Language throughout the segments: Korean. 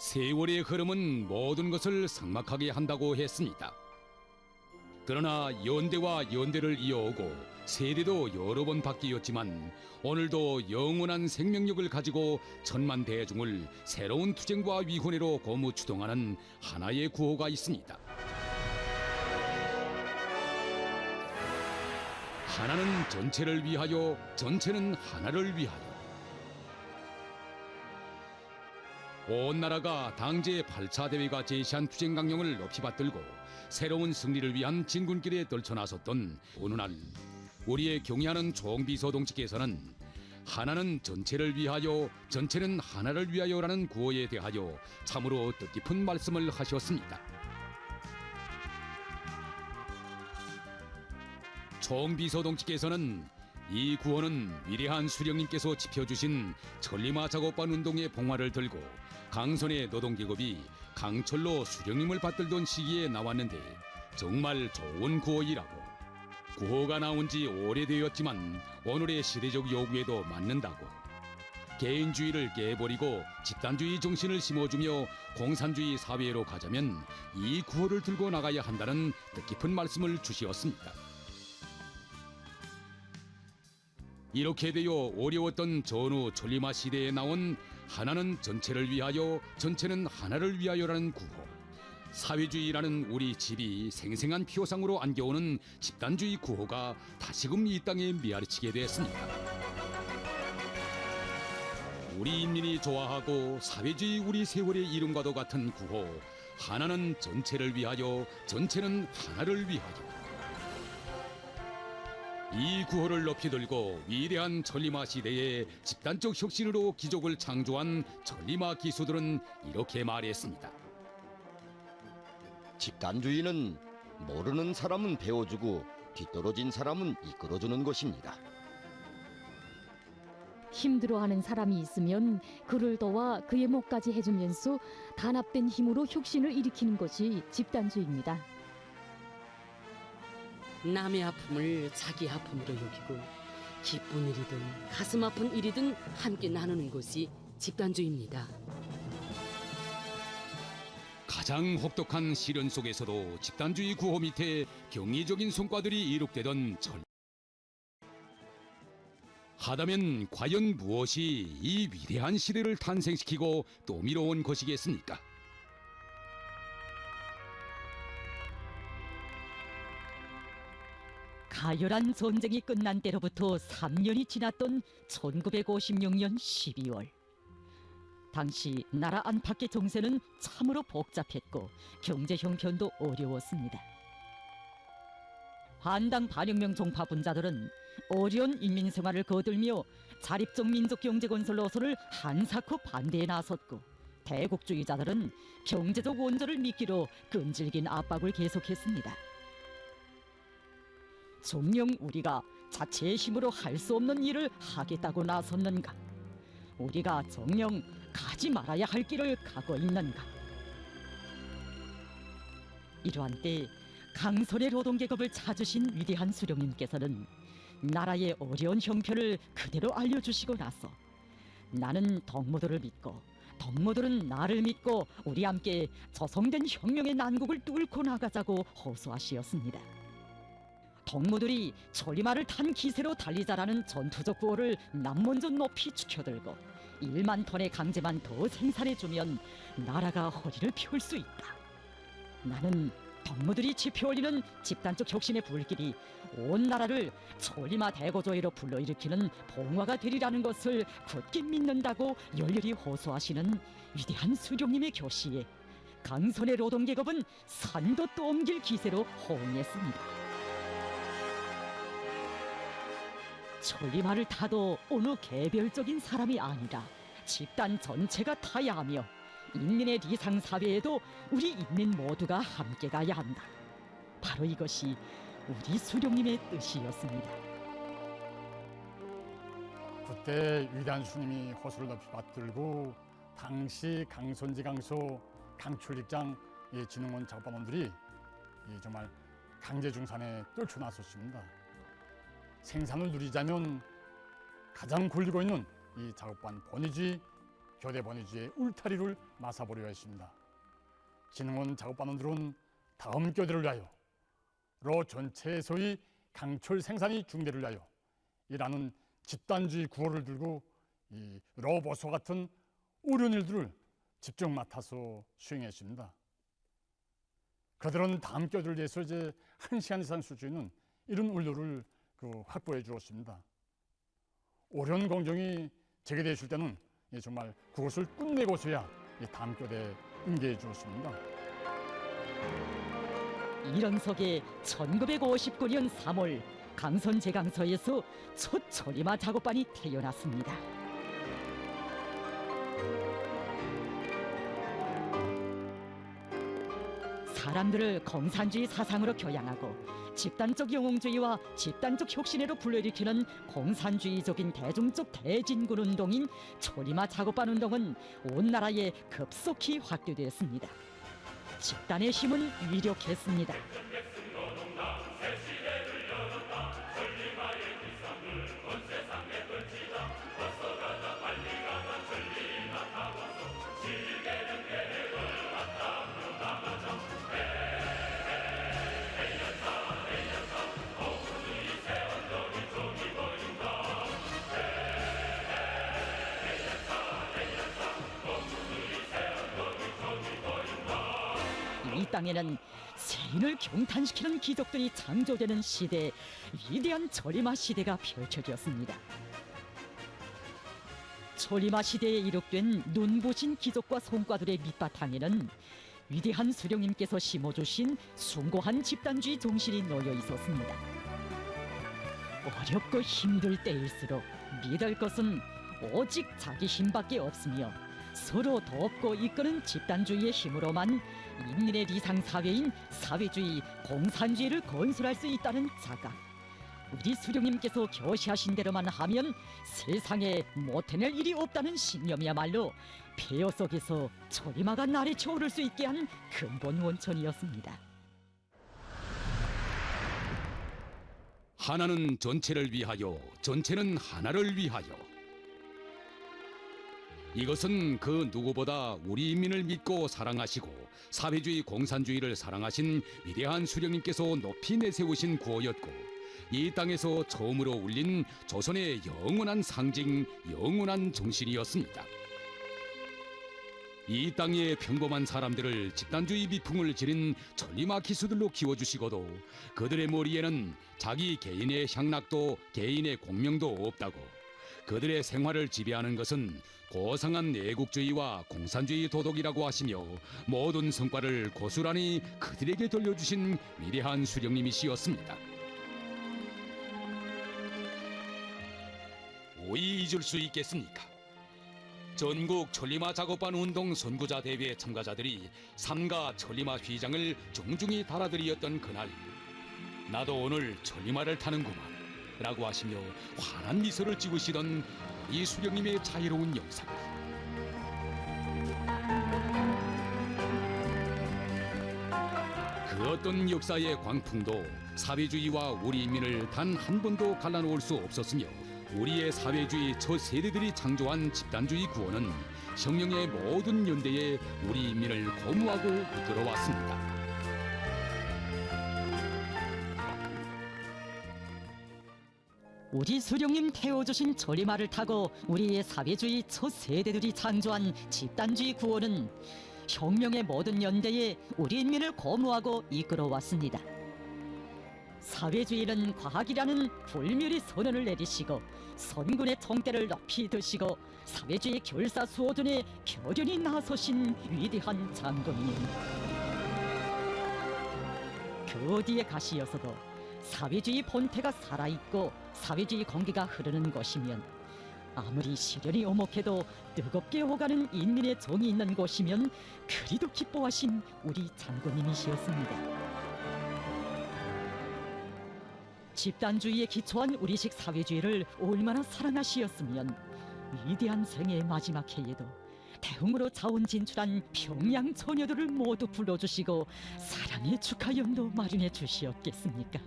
세월의 흐름은 모든 것을 삭막하게 한다고 했습니다. 그러나 연대와 연대를 이어오고 세대도 여러 번 바뀌었지만 오늘도 영원한 생명력을 가지고 천만 대중을 새로운 투쟁과 위훈회로 고무추동하는 하나의 구호가 있습니다. 하나는 전체를 위하여, 전체는 하나를 위하여. 온 나라가 당제 8차 대회가 제시한 투쟁 강령을 높이 받들고 새로운 승리를 위한 진군길에 떨쳐나섰던 어느 날, 우리의 경의하는 총비서 동지께서는 하나는 전체를 위하여, 전체는 하나를 위하여라는 구호에 대하여 참으로 뜻깊은 말씀을 하셨습니다. 총비서 동지께서는 이 구호는 위대한 수령님께서 지펴주신 천리마 작업반 운동의 봉화를 들고 강선의 노동계급이 강철로 수령님을 받들던 시기에 나왔는데 정말 좋은 구호이라고, 구호가 나온 지 오래되었지만 오늘의 시대적 요구에도 맞는다고, 개인주의를 깨버리고 집단주의 정신을 심어주며 공산주의 사회로 가자면 이 구호를 들고 나가야 한다는 뜻깊은 말씀을 주시었습니다. 이렇게 되어 어려웠던 전후 천리마 시대에 나온 하나는 전체를 위하여, 전체는 하나를 위하여라는 구호, 사회주의라는 우리 집이 생생한 표상으로 안겨오는 집단주의 구호가 다시금 이 땅에 메아리치게 됐습니다. 우리 인민이 좋아하고 사회주의 우리 세월의 이름과도 같은 구호, 하나는 전체를 위하여, 전체는 하나를 위하여. 이 구호를 높이 들고 위대한 천리마 시대에 집단적 혁신으로 기적을 창조한 천리마 기수들은 이렇게 말했습니다. 집단주의는 모르는 사람은 배워주고 뒤떨어진 사람은 이끌어주는 것입니다. 힘들어하는 사람이 있으면 그를 도와 그의 몫까지 해주면서 단합된 힘으로 혁신을 일으키는 것이 집단주의입니다. 남의 아픔을 자기 아픔으로 여기고 기쁜 일이든 가슴 아픈 일이든 함께 나누는 것이 집단주의입니다. 가장 혹독한 시련 속에서도 집단주의 구호 밑에 경이적인 성과들이 이룩되던 절. 하다면 과연 무엇이 이 위대한 시대를 탄생시키고 또 밀어온 것이겠습니까? 가열한 전쟁이 끝난 때로부터 3년이 지났던 1956년 12월. 당시 나라 안팎의 정세는 참으로 복잡했고 경제 형편도 어려웠습니다. 반당 반혁명 종파 분자들은 어려운 인민 생활을 거들며 자립적 민족 경제 건설 노선을 한사코 반대에 나섰고, 대국주의자들은 경제적 원조를 미끼로 끈질긴 압박을 계속했습니다. 정녕 우리가 자체의 힘으로 할 수 없는 일을 하겠다고 나섰는가? 우리가 정녕 가지 말아야 할 길을 가고 있는가? 이러한 때 강선의 노동계급을 찾으신 위대한 수령님께서는 나라의 어려운 형편을 그대로 알려주시고 나서 나는 덕모들을 믿고 덕모들은 나를 믿고 우리 함께 저성된 혁명의 난국을 뚫고 나가자고 호소하시었습니다. 덕모들이 천리마를 탄 기세로 달리자라는 전투적 구호를 남먼저 높이 축혀들고 1만 톤의 강제만 더 생산해주면 나라가 허리를 펼 수 있다. 나는 덕모들이 지펴올리는 집단적 혁신의 불길이 온 나라를 천리마 대거조회로 불러일으키는 봉화가 되리라는 것을 굳게 믿는다고 열렬히 호소하시는 위대한 수령님의 교시에 강선의 노동계급은 산도 또 옮길 기세로 호응했습니다. 천리마를 타도 어느 개별적인 사람이 아니라 집단 전체가 타야 하며 인민의 리상 사회에도 우리 인민 모두가 함께 가야 한다. 바로 이것이 우리 수령님의 뜻이었습니다. 그때 위대한 수님이 호소를 높이 받들고 당시 강선지강소 강출직장 진흥원 작업반원들이 정말 강제중산에 떨쳐나섰습니다. 생산을 누리자면 가장 굴리고 있는 이 작업반 본위주의 교대 번외주의 울타리를 마사보려 했습니다. 진흥원 작업반원들은 다음 교대를 위하여 로 전체에서의 강철 생산이 중대를 위하여 일하는 집단주의 구호를 들고 이 로보소 같은 어려운 일들을 집중 맡아서 수행했습니다. 그들은 다음 교대를 위해서 이제 1시간 이상 쓸 수 있는 이런 원료를 확보해 주었습니다. 어려운 공정이 재개되었을 때는 정말 그것을 끝내고서야 다음 교대에 응대해 주었습니다. 이런 속에 1959년 3월 강선 제강소에서 첫 초리마 작업반이 태어났습니다. 사람들을 공산주의 사상으로 교양하고 집단적 영웅주의와 집단적 혁신으로 불러일으키는 공산주의적인 대중적 대진군 운동인 초리마 작업반 운동은 온 나라에 급속히 확대되었습니다. 집단의 힘은 위력했습니다. 이 땅에는 세인을 경탄시키는 기적들이 창조되는 시대, 위대한 초리마 시대가 펼쳐졌습니다. 초리마 시대에 이룩된 눈부신 기적과 성과들의 밑바탕에는 위대한 수령님께서 심어주신 숭고한 집단주의 정신이 놓여 있었습니다. 어렵고 힘들 때일수록 믿을 것은 오직 자기 힘밖에 없으며 서로 돕고 이끄는 집단주의의 힘으로만 인민의 리상 사회인 사회주의, 공산주의를 건설할 수 있다는 자각. 우리 수령님께서 교시하신 대로만 하면 세상에 못해낼 일이 없다는 신념이야말로 폐허 속에서 초리마가 날이쳐 오를 수 있게 한 근본 원천이었습니다. 하나는 전체를 위하여, 전체는 하나를 위하여. 이것은 그 누구보다 우리 인민을 믿고 사랑하시고 사회주의 공산주의를 사랑하신 위대한 수령님께서 높이 내세우신 구호였고, 이 땅에서 처음으로 울린 조선의 영원한 상징, 영원한 정신이었습니다. 이 땅의 평범한 사람들을 집단주의 비풍을 지닌 천리마 기수들로 키워주시고도 그들의 머리에는 자기 개인의 향락도 개인의 공명도 없다고, 그들의 생활을 지배하는 것은 고상한 애국주의와 공산주의 도덕이라고 하시며 모든 성과를 고스란히 그들에게 돌려주신 위대한 수령님이시였습니다. 오이 잊을 수 있겠습니까? 전국 천리마 작업반 운동 선구자 대회 참가자들이 삼가 천리마 휘장을 중중히 달아드리었던 그날, 나도 오늘 천리마를 타는구만 라고 하시며 환한 미소를 찌우시던 이 수령님의 자유로운 영상. 그 어떤 역사의 광풍도 사회주의와 우리 인민을 단 한 번도 갈라놓을 수 없었으며, 우리의 사회주의 첫 세대들이 창조한 집단주의 구호는 혁명의 모든 연대에 우리 인민을 고무하고 이끌어왔습니다. 우리 수령님 태워주신 초리마를 타고 우리의 사회주의 첫 세대들이 창조한 집단주의 구호는 혁명의 모든 연대에 우리 인민을 고무하고 이끌어왔습니다. 사회주의는 과학이라는 불멸의 선언을 내리시고 선군의 총대를 높이 드시고 사회주의 결사수호전에 결연히 나서신 위대한 장군님. 그 어디에 가시어서도 사회주의 본태가 살아있고 사회주의 공기가 흐르는 곳이면, 아무리 시련이 오목해도 뜨겁게 오가는 인민의 정이 있는 곳이면 그리도 기뻐하신 우리 장군님이시었습니다. 집단주의에 기초한 우리식 사회주의를 얼마나 사랑하시었으면 위대한 생애의 마지막 해에도 대흥으로 자원 진출한 평양 처녀들을 모두 불러주시고 사랑의 축하연도 마련해 주시었겠습니까?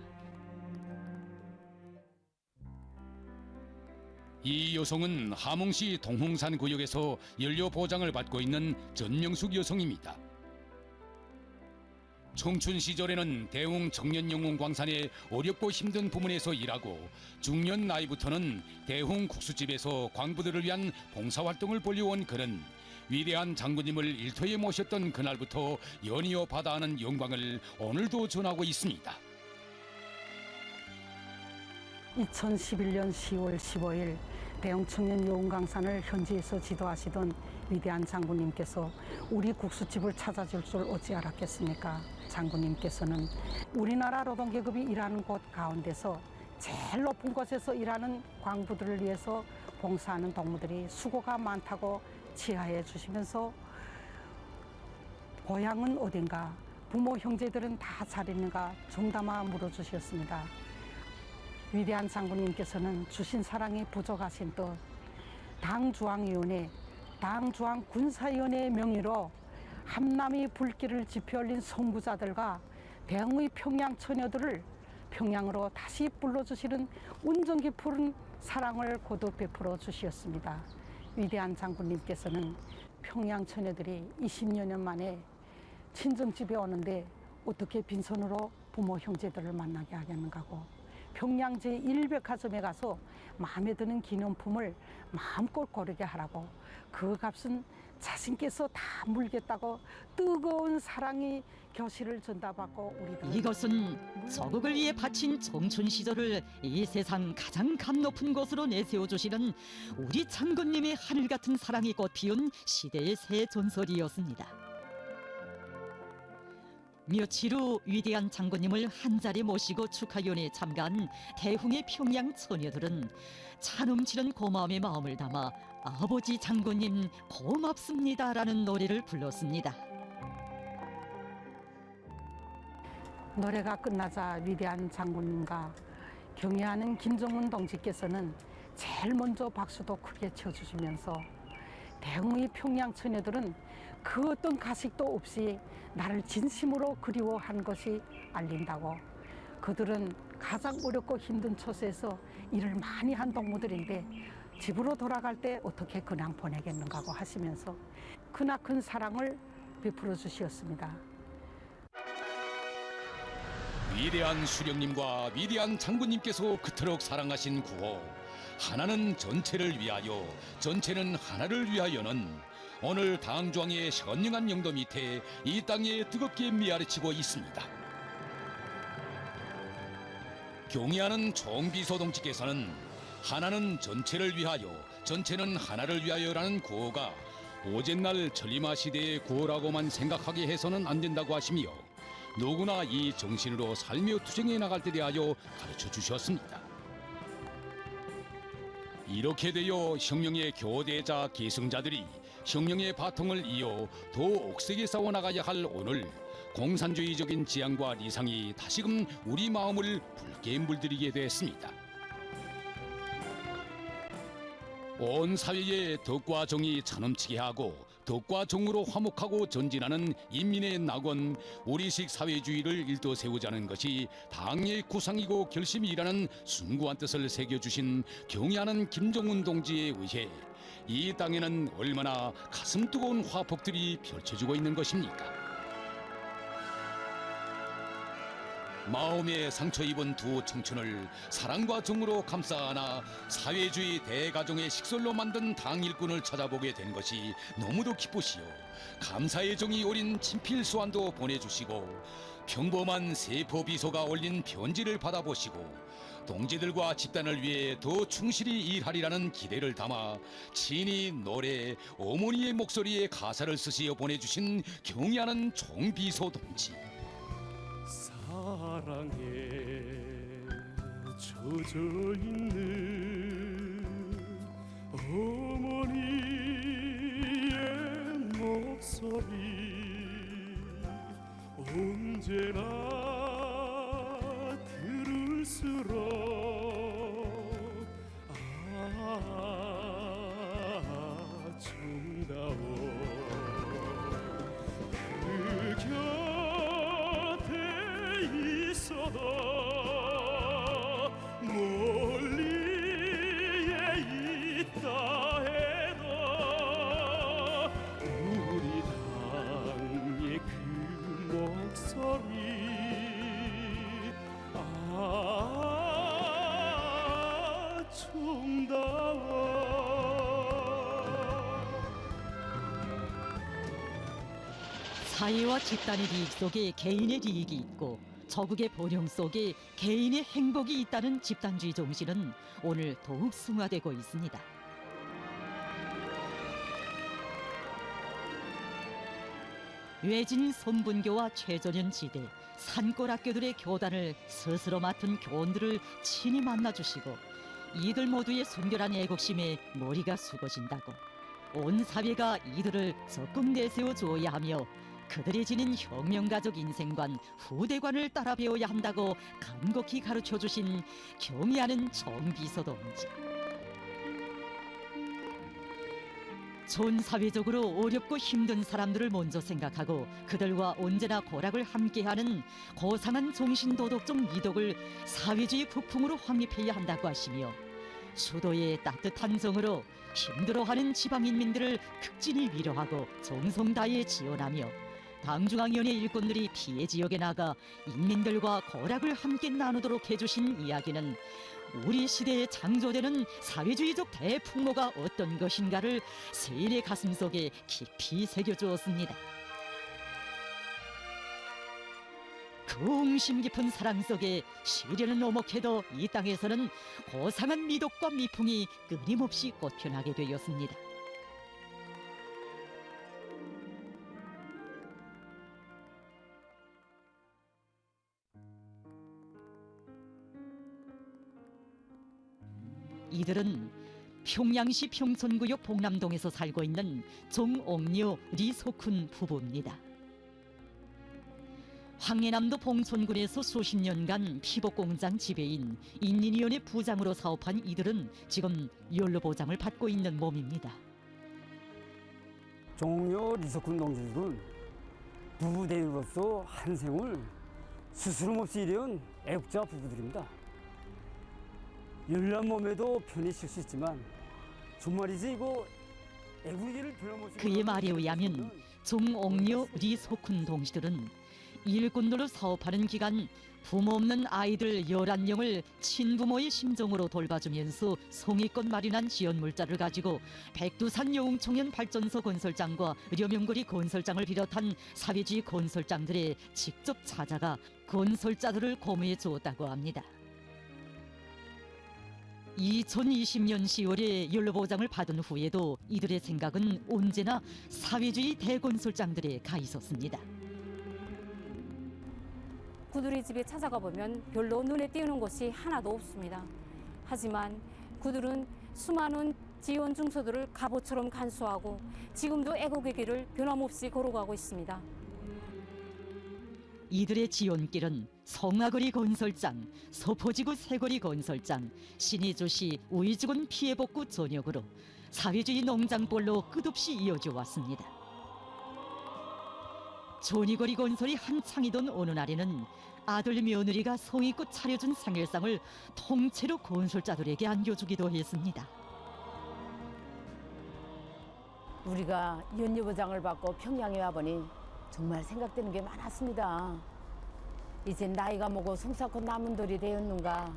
이 여성은 함흥시 동홍산 구역에서 연료 보장을 받고 있는 전명숙 여성입니다. 청춘 시절에는 대웅 청년영웅광산의 어렵고 힘든 부문에서 일하고 중년 나이부터는 대웅 국수집에서 광부들을 위한 봉사활동을 벌려온 그는 위대한 장군님을 일터에 모셨던 그날부터 연이어 받아하는 영광을 오늘도 전하고 있습니다. 2011년 10월 15일 대웅 청년영웅광산을 현지에서 지도하시던 위대한 장군님께서 우리 국수집을 찾아줄 줄 어찌 알았겠습니까? 장군님께서는 우리나라 노동계급이 일하는 곳 가운데서 제일 높은 곳에서 일하는 광부들을 위해서 봉사하는 동무들이 수고가 많다고 치하해 주시면서 고향은 어딘가, 부모 형제들은 다 잘 있는가 정담아 물어주셨습니다. 위대한 장군님께서는 주신 사랑이 부족하신 듯 당중앙위원회, 당중앙군사위원회의 명의로 함남이 불길을 지펴 올린 선구자들과 대웅의 평양 처녀들을 평양으로 다시 불러주시는 운정 깊은 사랑을 거듭 베풀어 주셨습니다. 위대한 장군님께서는 평양 처녀들이 20여 년 만에 친정집에 오는데 어떻게 빈손으로 부모 형제들을 만나게 하겠는가고, 평양 제1백화점에 가서 마음에 드는 기념품을 마음껏 고르게 하라고, 그 값은 자신께서 다 물겠다고 뜨거운 사랑의 교실을 전달받고 우리들 이것은 조국을 위해 바친 청춘 시절을 이 세상 가장 감 높은 곳으로 내세워 주시는 우리 장군님의 하늘 같은 사랑이 꽃 피운 시대의 새 전설이었습니다. 며칠 후 위대한 장군님을 한자리 모시고 축하연회에 참가한 대웅의 평양 처녀들은 차 넘치는 고마움의 마음을 담아 아버지 장군님 고맙습니다라는 노래를 불렀습니다. 노래가 끝나자 위대한 장군님과 경애하는 김정은 동지께서는 제일 먼저 박수도 크게 쳐주시면서 대웅의 평양 처녀들은 그 어떤 가식도 없이 나를 진심으로 그리워한 것이 알린다고, 그들은 가장 어렵고 힘든 처소에서 일을 많이 한 동무들인데 집으로 돌아갈 때 어떻게 그냥 보내겠는가 하시면서 크나큰 사랑을 베풀어 주셨습니다. 위대한 수령님과 위대한 장군님께서 그토록 사랑하신 구호 하나는 전체를 위하여, 전체는 하나를 위하여는 오늘 당중앙의 현명한 영도 밑에 이 땅에 뜨겁게 메아리치고 있습니다. 경의하는 총비서 동지께서는 하나는 전체를 위하여, 전체는 하나를 위하여라는 구호가 오젠날 천리마 시대의 구호라고만 생각하게 해서는 안 된다고 하시며 누구나 이 정신으로 살며 투쟁해 나갈 때 대하여 가르쳐 주셨습니다. 이렇게 되어 혁명의 교대자 계승자들이 혁명의 바통을 이어 더 억세게 싸워나가야 할 오늘, 공산주의적인 지향과 리상이 다시금 우리 마음을 붉게 물들이게 됐습니다. 온 사회에 덕과 정이 차넘치게 하고 덕과 정으로 화목하고 전진하는 인민의 낙원, 우리식 사회주의를 일떠세우자는 것이 당의 구상이고 결심이라는 숭고한 뜻을 새겨주신 경의하는 김정은 동지에 의해 이 땅에는 얼마나 가슴 뜨거운 화폭들이 펼쳐지고 있는 것입니까? 마음에 상처 입은 두 청춘을 사랑과 정으로 감싸 안아 사회주의 대가정의 식솔로 만든 당 일꾼을 찾아보게 된 것이 너무도 기쁘시오. 감사의 정이 어린 친필 수안도 보내주시고 평범한 세포 비서가 올린 편지를 받아보시고 동지들과 집단을 위해 더 충실히 일하리라는 기대를 담아 친히 노래, 어머니의 목소리에 가사를 쓰시어 보내주신 경의하는 총비서 동지. 사랑에 젖어 있는 어머니의 목소리 언제나 들을수록 정다워. 그 곁에 있어도 멀리에 사회와 집단의 리익 속에 개인의 리익이 있고 저국의 번영 속에 개인의 행복이 있다는 집단주의 정신은 오늘 더욱 승화되고 있습니다. 외진 선분교와 최전현 지대, 산골 학교들의 교단을 스스로 맡은 교원들을 친히 만나주시고 이들 모두의 순결한 애국심에 머리가 숙어진다고 온 사회가 이들을 적극 내세워 주어야 하며 그들이 지닌 혁명가족 인생관, 후대관을 따라 배워야 한다고 간곡히 가르쳐 주신 경의하는 정비서동지. 전 사회적으로 어렵고 힘든 사람들을 먼저 생각하고 그들과 언제나 고락을 함께하는 고상한 정신도덕적 미덕을 사회주의 국풍으로 확립해야 한다고 하시며 수도의 따뜻한 정으로 힘들어하는 지방인민들을 극진히 위로하고 정성 다해 지원하며 당중앙위원회 일꾼들이 피해 지역에 나가 인민들과 고락을 함께 나누도록 해주신 이야기는 우리 시대에 창조되는 사회주의적 대풍모가 어떤 것인가를 세인의 가슴속에 깊이 새겨주었습니다. 그 웅심 깊은 사랑 속에 시련은 오목해도 이 땅에서는 고상한 미덕과 미풍이 끊임없이 꽃피어나게 되었습니다. 이들은 평양시 평촌구역 봉남동에서 살고 있는 정옥류 리소쿤 부부입니다. 황해남도 봉촌군에서 수십 년간 피복공장 지배인 인민위원회 부장으로 사업한 이들은 지금 연로보장을 받고 있는 몸입니다. 정옥류 리소쿤 동지들은 부부대인으로서 한 생을 스스럼 없이 일해온 애국자 부부들입니다. 열난 몸에도 편히 쉴 수 있지만 정말이지 이거 애국이를 변함없이 그의 말에 의하면 정옥류 리소쿤 동지들은 일꾼들로 사업하는 기간 부모 없는 아이들 11명을 친부모의 심정으로 돌봐주면서 성의껏 마련한 지원물자를 가지고 백두산 여웅청년 발전소 건설장과 려명거리 건설장을 비롯한 사회주의 건설장들에 직접 찾아가 건설자들을 고무해 주었다고 합니다. 2020년 10월에 연로보장을 받은 후에도 이들의 생각은 언제나 사회주의 대건설장들에 가 있었습니다. 그들의 집에 찾아가 보면 별로 눈에 띄는 것이 하나도 없습니다. 하지만 그들은 수많은 지원 증서들을 갑옷처럼 간수하고 지금도 애국의 길을 변함없이 걸어가고 있습니다. 이들의 지원길은 성화거리 건설장, 서포지구 세거리 건설장, 신의주시 우이주군 피해복구 전역으로 사회주의 농장볼로 끝없이 이어져 왔습니다. 존이거리 건설이 한창이던 어느 날에는 아들 며느리가 성의껏 차려준 생일상을 통째로 건설자들에게 안겨주기도 했습니다. 우리가 연료보장을 받고 평양에 와보니 정말 생각되는 게 많았습니다. 이제 나이가 먹고 성사코 남은 돌이 되었는가.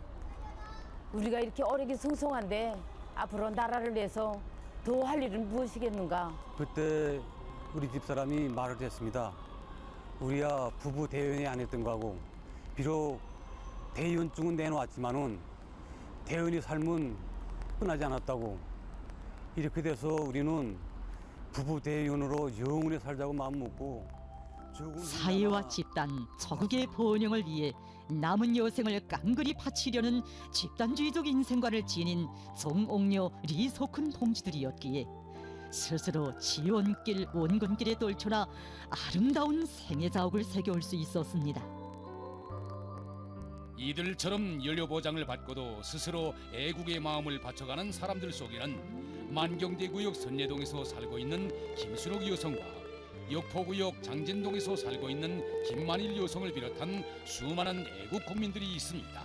우리가 이렇게 어리기 성성한데 앞으로 나라를 위해서 더 할 일은 무엇이겠는가. 그때 우리 집사람이 말을 했습니다. 우리야 부부 대연이 안 했던 거하고 비록 대연증은 내놓았지만은 대연의 삶은 끝나지 않았다고. 이렇게 돼서 우리는 부부 대연으로 영원히 살자고 마음 먹고 사회와 집단, 저국의 번영을 위해 남은 여생을 깡그리 바치려는 집단주의적 인생관을 지닌 정옥류 리소쿤 동지들이었기에 스스로 지원길, 원근길에 떨쳐나 아름다운 생애 자옥을 새겨올 수 있었습니다. 이들처럼 연료보장을 받고도 스스로 애국의 마음을 바쳐가는 사람들 속에는 만경대구역 선례동에서 살고 있는 김순옥 여성과 역포구역 장진동에서 살고 있는 김만일 여성을 비롯한 수많은 애국 국민들이 있습니다.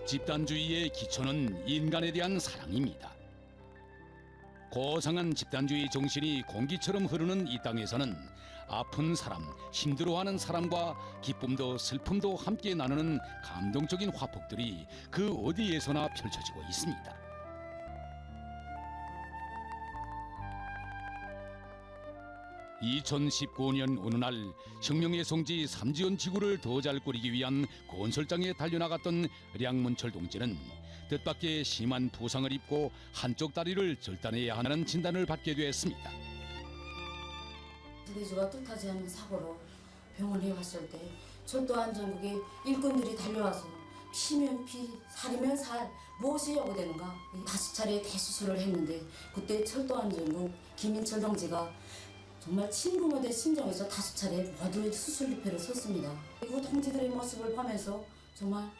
집단주의의 기초는 인간에 대한 사랑입니다. 고상한 집단주의 정신이 공기처럼 흐르는 이 땅에서는 아픈 사람, 힘들어하는 사람과 기쁨도 슬픔도 함께 나누는 감동적인 화폭들이 그 어디에서나 펼쳐지고 있습니다. 2019년 어느 날 혁명의 성지 삼지연 지구를 더 잘 꾸리기 위한 건설장에 달려나갔던 량문철 동지는 뜻밖의 심한 부상을 입고 한쪽 다리를 절단해야 하는 진단을 받게 되었습니다. 대주가 뜻하지 않은 사고로 병원에 왔을 때 철도 안전국의 일꾼들이 달려와서 피면 피, 살이면 살, 무엇이 요구되는가 5차례 대수술을 했는데 그때 철도 안전국 김인철 동지가 정말 친부모의 심정에서 5차례 모두 수술리표를 섰습니다. 그 동지들의 모습을 보면서 정말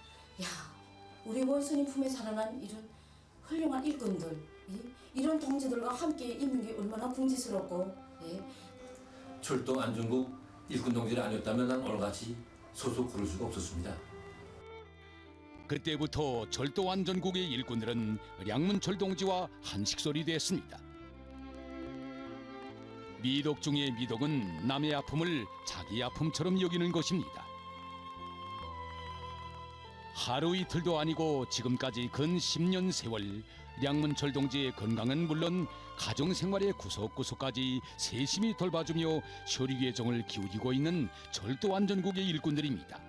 우리 원수님 품에 살아난 이런 훌륭한 일꾼들, 이런 동지들과 함께 있는 게 얼마나 풍지스럽고 철도 안전국 일꾼 동지를 아니었다면 난 오늘같이 소속 그럴 수가 없었습니다. 그때부터 철도 안전국의 일꾼들은 량문철 동지와 한식솔이 됐습니다. 미덕 중의 미덕은 남의 아픔을 자기 아픔처럼 여기는 것입니다. 하루 이틀도 아니고 지금까지 근 10년 세월 량문철 동지의 건강은 물론 가정생활의 구석구석까지 세심히 돌봐주며 효리의 정을 기울이고 있는 철도안전국의 일꾼들입니다.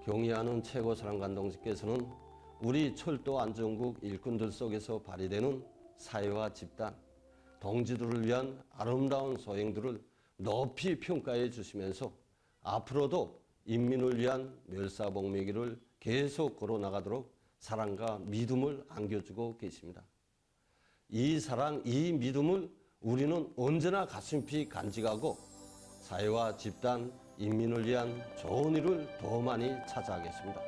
경의하는 최고사령관 동지께서는 우리 철도안전국 일꾼들 속에서 발휘되는 사회와 집단, 동지들을 위한 아름다운 소행들을 높이 평가해 주시면서 앞으로도 인민을 위한 멸사복매기를 계속 걸어나가도록 사랑과 믿음을 안겨주고 계십니다. 이 사랑, 이 믿음을 우리는 언제나 가슴깊이 간직하고 사회와 집단, 인민을 위한 좋은 일을 더 많이 찾아가겠습니다.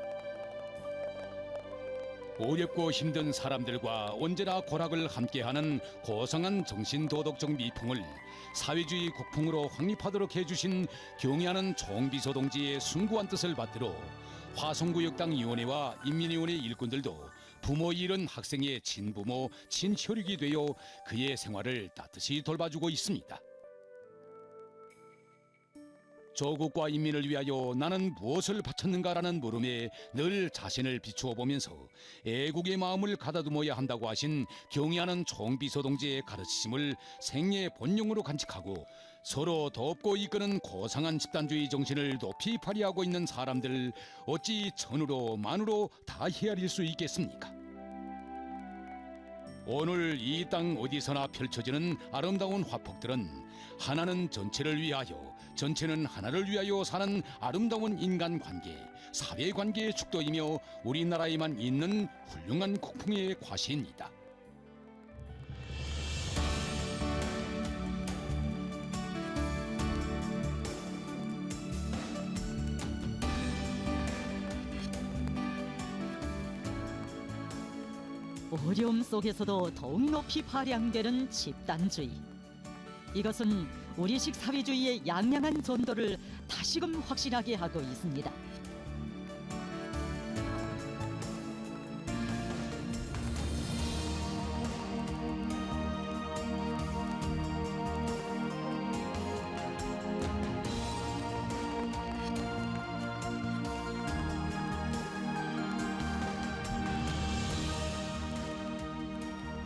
어렵고 힘든 사람들과 언제나 고락을 함께하는 고상한 정신도덕적 미풍을 사회주의 국풍으로 확립하도록 해주신 경의하는 총비서 동지의 숭고한 뜻을 받들어 화성구역당위원회와 인민위원회 일꾼들도 부모 잃은 학생의 친부모, 친혈육이 되어 그의 생활을 따뜻히 돌봐주고 있습니다. 조국과 인민을 위하여 나는 무엇을 바쳤는가라는 물음에 늘 자신을 비추어 보면서 애국의 마음을 가다듬어야 한다고 하신 경의하는 총비서 동지의 가르치심을 생애의 본용으로 간직하고 서로 돕고 이끄는 고상한 집단주의 정신을 높이 발휘하고 있는 사람들 어찌 천으로 만으로 다 헤아릴 수 있겠습니까? 오늘 이 땅 어디서나 펼쳐지는 아름다운 화폭들은 하나는 전체를 위하여, 전체는 하나를 위하여 사는 아름다운 인간관계, 사회관계의 축도이며 우리나라에만 있는 훌륭한 국풍의 과시입니다. 어려움 속에서도 더욱 높이 발양되는 집단주의. 이것은 우리식 사회주의의 양양한 전도를 다시금 확신하게 하고 있습니다.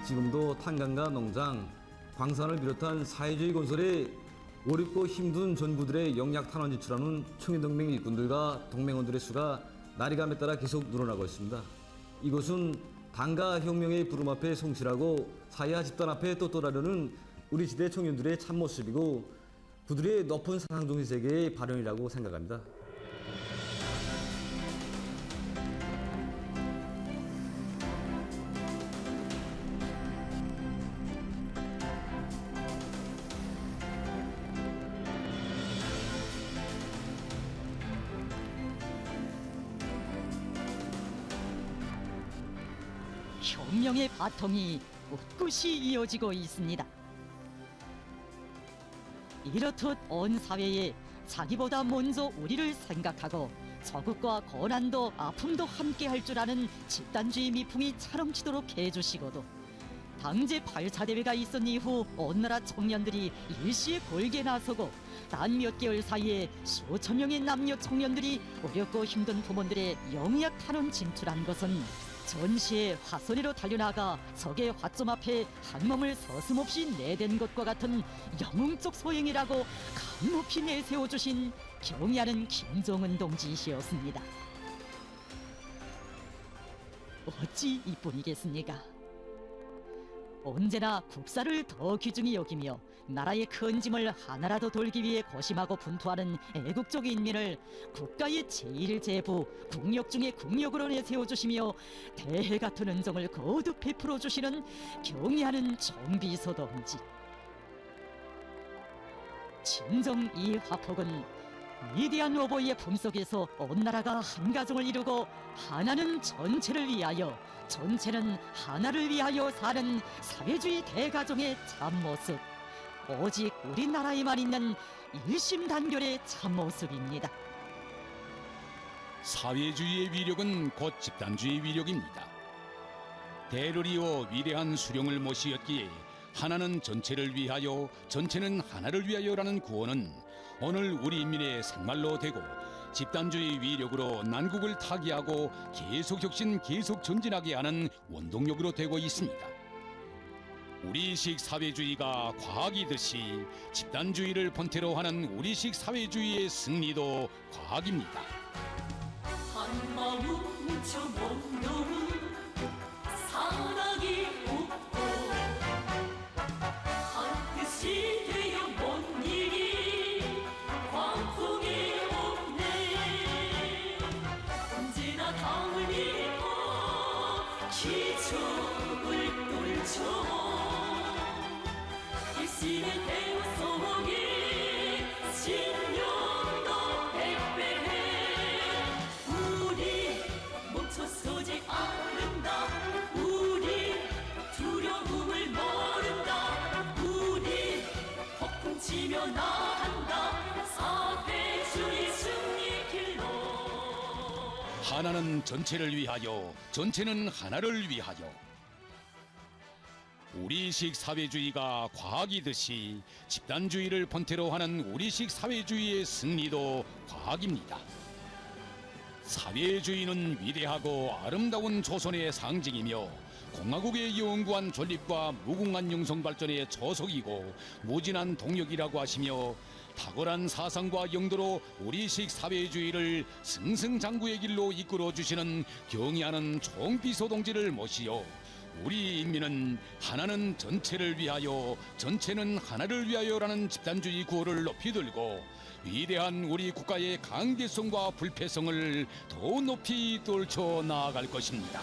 지금도 탄광과 농장, 광산을 비롯한 사회주의 건설에 어렵고 힘든 전부들의 영약 탄원 지출하는 청해동맹 일꾼들과 동맹원들의 수가 날이감에 따라 계속 늘어나고 있습니다. 이것은 당과 혁명의 부름 앞에 성실하고 사회와 집단 앞에 떳떳하려는 우리 시대 청년들의 참모습이고 그들의 높은 상상정신 세계의 발현이라고 생각합니다. 혁명의 바통이 꿋꿋이 이어지고 있습니다. 이렇듯 온 사회에 자기보다 먼저 우리를 생각하고 저국과 고난도 아픔도 함께 할 줄 아는 집단주의 미풍이 차넘치도록 해주시고도 당제 8차 대회가 있은 이후 온 나라 청년들이 일시에 골게 나서고 단 몇 개월 사이에 수천 명의 남녀 청년들이 어렵고 힘든 부모들의 영약 탄원 진출한 것은 전시에 화소리로 달려나가 적의 화점 앞에 한 몸을 서슴없이 내댄 것과 같은 영웅적 소행이라고 강높이 내세워주신 경의하는 김정은 동지이시었습니다. 어찌 이뿐이겠습니까? 언제나 국사를 더 귀중히 여기며 나라의 큰 짐을 하나라도 돌기 위해 고심하고 분투하는 애국적 인민을 국가의 제1제부 국력 중의 국력으로 내세워주시며 대해 같은 은정을 거듭 베풀어주시는 경의하는 정비서 동지. 진정 이 화폭은 위대한 어버이의 품속에서 온 나라가 한 가정을 이루고 하나는 전체를 위하여 전체는 하나를 위하여 사는 사회주의 대가정의 참모습, 오직 우리나라에만 있는 일심단결의 참모습입니다. 사회주의의 위력은 곧 집단주의 위력입니다. 대를 이어 위대한 수령을 모시었기에 하나는 전체를 위하여 전체는 하나를 위하여라는 구호는 오늘 우리 인민의 생말로 되고 집단주의 위력으로 난국을 타개하고 계속 혁신 계속 전진하게 하는 원동력으로 되고 있습니다. 우리식 사회주의가 과학이듯이 집단주의를 본태로 하는 우리식 사회주의의 승리도 과학입니다. 한 마음 뭉쳐 몸놓은 사랑이 없고 한 뜻이 되어 못 일이 광풍이 없네. 언제나 당을 믿고 기적을 뚫죠. 일심의 대우 속이 신념도 백배해. 우리 멈춰서지 않는다. 우리 두려움을 모른다. 우리 폭풍치며 나간다. 사회주의 승리 길로. 하나는 전체를 위하여 전체는 하나를 위하여. 우리식 사회주의가 과학이듯이 집단주의를 본태로 하는 우리식 사회주의의 승리도 과학입니다. 사회주의는 위대하고 아름다운 조선의 상징이며 공화국의 영구한 존립과 무궁한 영성 발전의 초석이고 무진한 동력이라고 하시며 탁월한 사상과 영도로 우리식 사회주의를 승승장구의 길로 이끌어 주시는 경의하는 총비서 동지를 모시어 우리 인민은 하나는 전체를 위하여 전체는 하나를 위하여라는 집단주의 구호를 높이 들고 위대한 우리 국가의 강대성과 불패성을 더 높이 떨쳐 나아갈 것입니다.